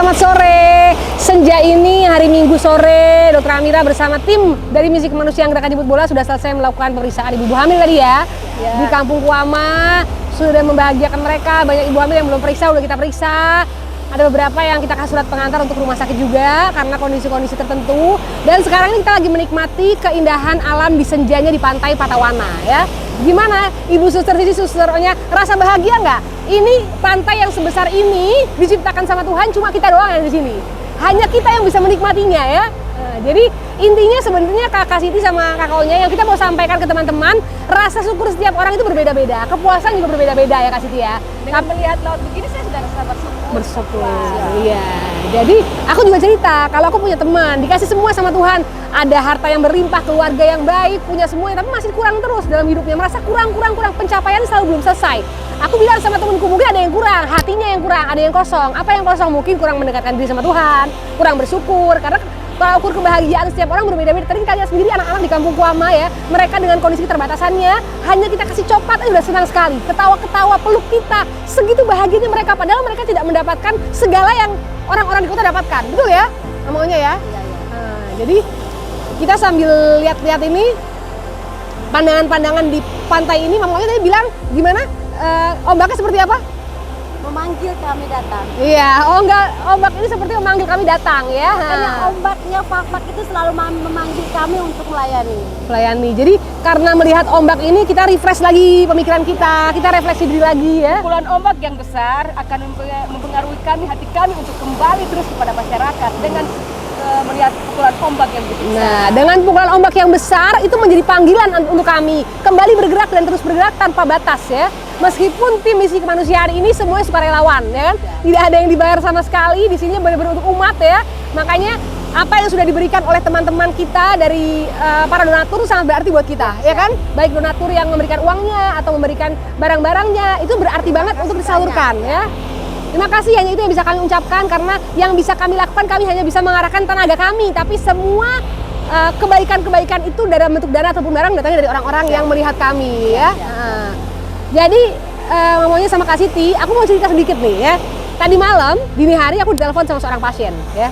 Selamat sore. Senja ini hari Minggu sore, Dr. Amira bersama tim dari Misi Kemanusiaan Gerakan Jemput Bola sudah selesai melakukan pemeriksaan ibu hamil tadi ya. Di Kampung Kuama sudah membahagiakan mereka. Banyak ibu hamil yang belum periksa, udah kita periksa. Ada beberapa yang kita kasih surat pengantar untuk rumah sakit juga karena kondisi-kondisi tertentu. Dan sekarang ini kita lagi menikmati keindahan alam di senjanya di pantai Patawana ya. Gimana Ibu Suster, Sisi Susternya, rasa bahagia nggak? Ini pantai yang sebesar ini diciptakan sama Tuhan, cuma kita doang yang di sini. Hanya kita yang bisa menikmatinya ya. Nah, jadi intinya sebenarnya Kakak Siti sama Kakaknya yang kita mau sampaikan ke teman-teman, rasa syukur setiap orang itu berbeda-beda, kepuasan juga berbeda-beda ya Kak Siti ya. Dengan melihat laut begini saya sudah rasa bersyukur. Iya. Jadi aku juga cerita kalau aku punya teman dikasih semua sama Tuhan, ada harta yang berlimpah, keluarga yang baik, punya semuanya, tapi masih kurang terus dalam hidupnya, merasa kurang, pencapaian selalu belum selesai. Aku bilang sama temanku, mungkin ada yang kurang, hatinya yang kurang, ada yang kosong. Apa yang kosong? Mungkin kurang mendekatkan diri sama Tuhan, kurang bersyukur, karena kalau ukur kebahagiaan setiap orang berbeda-beda. Tadi kita lihat sendiri anak-anak di Kampung Kuama ya, mereka dengan kondisi keterbatasannya, hanya kita kasih copat aja udah senang sekali. Ketawa-ketawa, peluk kita, segitu bahagianya mereka. Padahal mereka tidak mendapatkan segala yang orang-orang di kota dapatkan. Betul ya? Maunya ya? Iya. Nah, jadi kita sambil lihat-lihat ini, pandangan-pandangan di pantai ini, Mamanya tadi bilang gimana? Ombaknya seperti apa? Memanggil kami datang. Iya, ombak ini seperti memanggil kami datang ya. Makanya ombaknya Fak itu selalu memanggil kami untuk melayani. Jadi karena melihat ombak ini kita refresh lagi pemikiran kita refleksi diri lagi ya. Pukulan ombak yang besar akan mempengaruhi hati kami untuk kembali terus kepada masyarakat dengan melihat pukulan ombak yang besar. Nah, dengan pukulan ombak yang besar itu menjadi panggilan untuk kami kembali bergerak dan terus bergerak tanpa batas ya. Meskipun tim Misi Kemanusiaan ini semuanya sukarelawan ya kan, tidak ada yang dibayar sama sekali, di sini benar-benar untuk umat ya. Makanya apa yang sudah diberikan oleh teman-teman kita dari para donatur sangat berarti buat kita ya kan. Baik donatur yang memberikan uangnya atau memberikan barang-barangnya, itu berarti banget untuk disalurkan ya. Terima kasih, hanya itu yang bisa kami ucapkan, karena yang bisa kami lakukan, kami hanya bisa mengarahkan tenaga kami, tapi semua kebaikan-kebaikan itu dalam bentuk dana ataupun barang datangnya dari orang-orang yang melihat kami ya. Jadi ngomongnya sama Kak Siti, aku mau cerita sedikit nih ya. Tadi malam, dini hari aku ditelepon sama seorang pasien ya.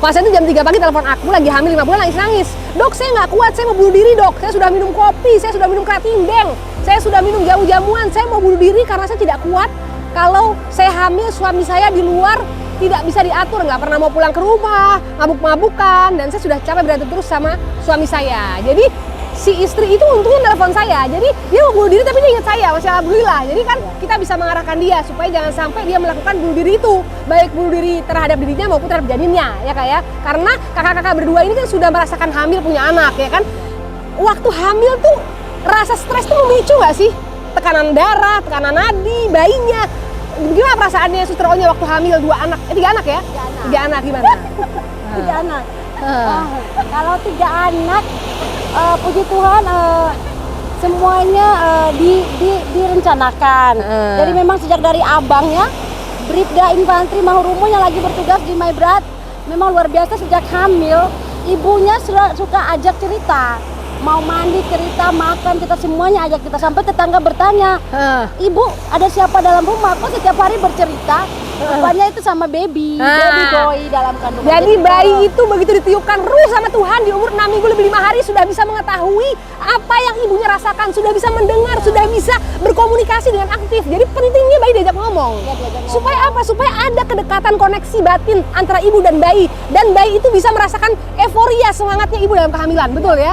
Pasien itu jam 3 pagi telepon aku, lagi hamil 5 bulan, nangis-nangis. Dok, saya nggak kuat, saya mau bunuh diri dok. Saya sudah minum kopi, saya sudah minum ketimbang, saya sudah minum jamu-jamuan, saya mau bunuh diri karena saya tidak kuat. Kalau saya hamil, suami saya di luar tidak bisa diatur, nggak pernah mau pulang ke rumah, mabuk-mabukan, dan saya sudah capek berantem terus sama suami saya. Jadi si istri itu untungnya telepon saya, jadi dia mau bunuh diri tapi dia ingat saya, masya alhamdulillah. Jadi kan kita bisa mengarahkan dia supaya jangan sampai dia melakukan bunuh diri itu, baik bunuh diri terhadap dirinya maupun terhadap janinnya ya Kak ya. Karena kakak-kakak berdua ini kan sudah merasakan hamil punya anak ya kan. Waktu hamil tuh rasa stres tuh memicu nggak sih? Tekanan darah, tekanan nadi, bayinya. Gimana perasaannya Suster Onya waktu hamil 3 anak ya? 3 anak gimana? 3 anak. Kalau 3 anak, puji Tuhan semuanya direncanakan. Jadi memang sejak dari abangnya, Bribda Infantri Mahurumo yang lagi bertugas di Maibrat, memang luar biasa sejak hamil, ibunya suka ajak cerita. Mau mandi, cerita, makan, kita semuanya ajak kita. Sampai tetangga bertanya, Ibu ada siapa dalam rumah? Kok setiap hari bercerita? Rupanya itu sama baby boy dalam kandungan. Jadi bayi itu begitu ditiupkan ruh sama Tuhan di umur 6 minggu lebih 5 hari sudah bisa mengetahui apa yang ibunya rasakan, sudah bisa mendengar, sudah bisa berkomunikasi dengan aktif. Jadi pentingnya bayi diajak ngomong. Supaya apa? Supaya ada kedekatan, koneksi batin antara ibu dan bayi itu bisa merasakan euforia semangatnya ibu dalam kehamilan, betul ya?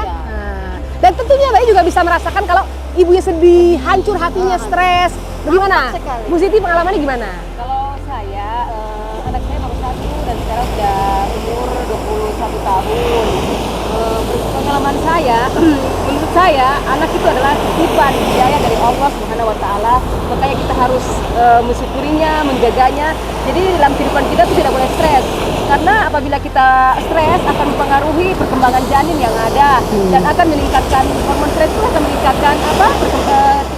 Dan tentunya bayi juga bisa merasakan kalau ibunya sedih, hancur hatinya, stres. Bagaimana? Bu Siti pengalamannya gimana? Kalau saya, anak saya baru 1 dan sekarang sudah umur 21 tahun. Pengalaman saya, menurut saya anak itu adalah titipan hidayah dari Allah Subhanahu wa Ta'ala. Makanya kita harus mensyukurinya, menjaganya. Jadi dalam kehidupan kita itu tidak boleh stres. Karena apabila kita stres akan mempengaruhi perkembangan janin yang ada dan akan meningkatkan hormon stres, itu akan meningkatkan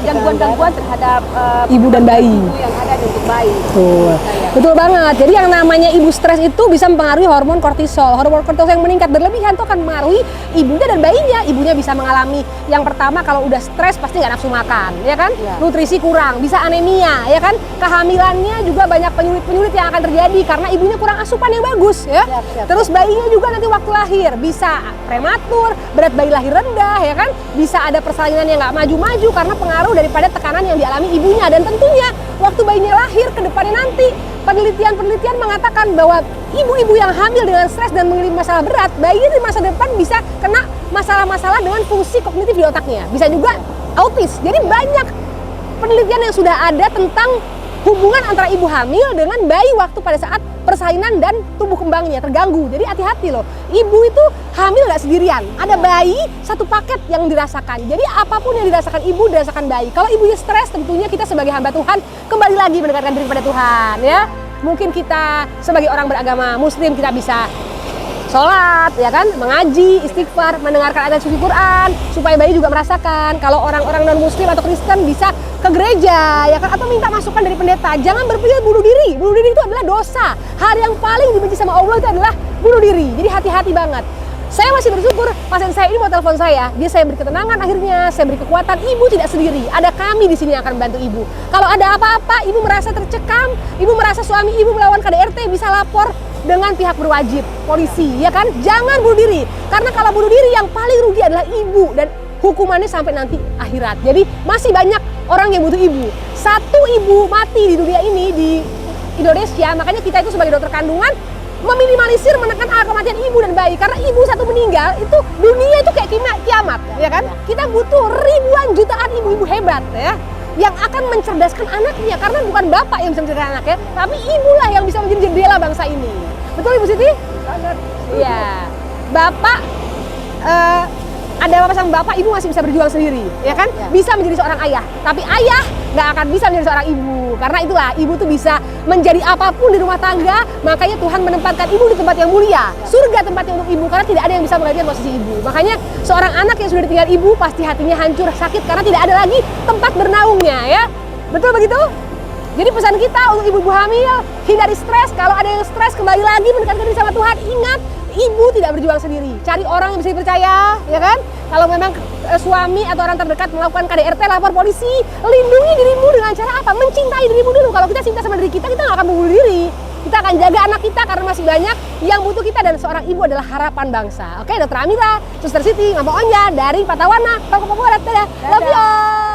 gangguan-gangguan terhadap ibu dan bayi yang ada untuk bayi. Betul. Betul banget. Jadi yang namanya ibu stres itu bisa mempengaruhi hormon kortisol. Hormon kortisol yang meningkat berlebihan itu akan mempengaruhi ibunya dan bayinya. Ibunya bisa mengalami yang pertama kalau udah stres pasti nggak nafsu makan, ya kan? Ya. Nutrisi kurang, bisa anemia, ya kan? Kehamilannya juga banyak penyulit-penyulit yang akan terjadi karena ibunya kurang asupan yang bagus, ya. Siap. Terus bayinya juga nanti waktu lahir bisa prematur, berat bayi lahir rendah, ya kan? Bisa ada persalinan yang nggak maju-maju karena pengaruh daripada tekanan yang dialami ibunya. Dan tentunya waktu bayinya lahir ke depannya nanti penelitian mengatakan bahwa ibu-ibu yang hamil dengan stres dan mengalami masalah berat, bayinya di masa depan bisa kena masalah-masalah dengan fungsi kognitif di otaknya. Bisa juga autis. Jadi banyak penelitian yang sudah ada tentang hubungan antara ibu hamil dengan bayi waktu pada saat persalinan dan tumbuh kembangnya terganggu. Jadi hati-hati loh. Ibu itu hamil nggak sendirian. Ada bayi satu paket yang dirasakan. Jadi apapun yang dirasakan ibu dirasakan bayi. Kalau ibunya stres, tentunya kita sebagai hamba Tuhan kembali lagi mendekatkan diri pada Tuhan, ya. Mungkin kita sebagai orang beragama Muslim kita bisa sholat, ya kan, mengaji, istighfar, mendengarkan ayat suci Quran, supaya bayi juga merasakan. Kalau orang-orang non Muslim atau Kristen bisa ke gereja, ya kan, atau minta masukan dari pendeta. Jangan berpikir bunuh diri. Bunuh diri itu adalah dosa. Hal yang paling dibenci sama Allah itu adalah bunuh diri. Jadi hati-hati banget. Saya masih bersyukur pasien saya ini mau telepon saya. Dia saya beri ketenangan akhirnya, saya beri kekuatan. Ibu tidak sendiri. Ada kami di sini yang akan membantu ibu. Kalau ada apa-apa, ibu merasa tercekam, ibu merasa suami ibu melawan KDRT, bisa lapor dengan pihak berwajib, polisi, ya kan? Jangan bunuh diri. Karena kalau bunuh diri yang paling rugi adalah ibu dan hukumannya sampai nanti akhirat. Jadi masih banyak orang yang butuh ibu. Satu ibu mati di dunia ini di Indonesia, makanya kita itu sebagai dokter kandungan meminimalisir menekan angka kematian ibu dan bayi. Karena ibu satu meninggal, itu dunia itu kayak kiamat, ya kan? Kita butuh ribuan jutaan ibu-ibu hebat, ya, yang akan mencerdaskan anaknya. Karena bukan bapak yang bisa mencerdaskan anaknya, tapi ibulah yang bisa menjadi jendela bangsa ini. Betul Ibu Siti? Sangat. Iya. Bapak ada bapak sama bapak, ibu masih bisa berjuang sendiri, ya kan? Ya. Bisa menjadi seorang ayah, tapi ayah nggak akan bisa menjadi seorang ibu. Karena itulah ibu tuh bisa menjadi apapun di rumah tangga. Makanya Tuhan menempatkan ibu di tempat yang mulia, surga tempatnya untuk ibu, karena tidak ada yang bisa menggantikan posisi ibu. Makanya seorang anak yang sudah ditinggal ibu pasti hatinya hancur, sakit, karena tidak ada lagi tempat bernaungnya, ya. Betul begitu? Jadi pesan kita untuk ibu-ibu hamil, hindari stres. Kalau ada yang stres, kembali lagi mendekatkan diri sama Tuhan. Ingat, ibu tidak berjuang sendiri. Cari orang yang bisa dipercaya, ya kan? Kalau memang suami atau orang terdekat melakukan KDRT, lapor polisi. Lindungi dirimu dengan cara apa? Mencintai dirimu dulu. Kalau kita cinta sama diri kita nggak akan bunuh diri. Kita akan jaga anak kita karena masih banyak yang butuh kita, dan seorang ibu adalah harapan bangsa. Oke, Dokter Amira, Suster Siti, Mama Onya dari Patawana, Papua Barat, ya. Love you all.